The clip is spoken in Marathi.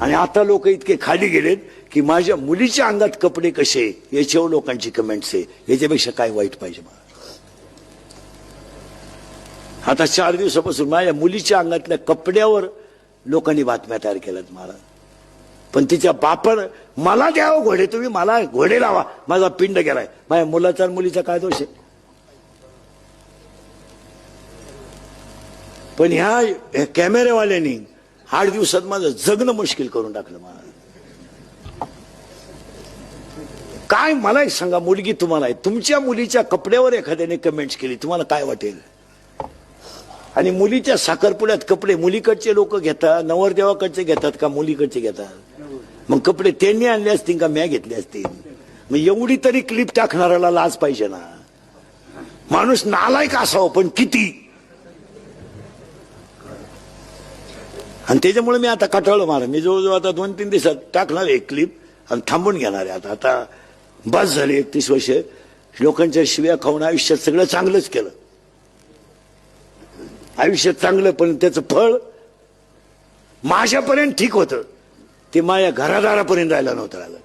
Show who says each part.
Speaker 1: आणि आता लोक इतके खाली गेलेत की माझ्या मुलीच्या अंगात कपडे कसे याच्यावर लोकांची कमेंट्स आहे. याच्यापेक्षा काय वाईट पाहिजे मला. आता 4 दिवसापासून माझ्या मुलीच्या अंगातल्या कपड्यावर लोकांनी बातम्या तयार केल्यात मला. पण तिच्या बापानं मला द्यावं घोडे, तुम्ही मला घोडे लावा, माझा पिंड गेलाय. माझ्या मुलाचा आणि मुलीचा काय दोष आहे. पण ह्या कॅमेरेवाल्यांनी 8 दिवसात माझं जगणं मुश्किल करून टाकलं मला. काय मला एक सांगा, मुलगी तुम्हाला आहे, तुमच्या मुलीच्या कपड्यावर एखाद्याने कमेंट्स केली, तुम्हाला काय वाटेल. आणि मुलीच्या साखरपुड्यात कपडे मुलीकडचे लोक घेतात, नवरदेवाकडचे घेतात का मुलीकडचे घेतात. मग कपडे त्यांनी आणले असतील का म्या घेतले असतील. मग एवढी तरी क्लिप टाकणाऱ्याला लाज पाहिजे ना. माणूस नालायक असावं पण किती. आणि त्याच्यामुळे मी आता कटाळलो मला. मी जवळजवळ आता 2-3 दिवसात टाकणार एक क्लिप आणि थांबून घेणार आहे. आता बस झाली. 31 वर्ष लोकांच्या शिव्या खाऊन आयुष्यात सगळं चांगलंच केलं. आयुष्यात चांगलं, पण त्याचं फळ माझ्यापर्यंत ठीक होतं, ते माझ्या घरादारापर्यंत राहायला नव्हतं आलं.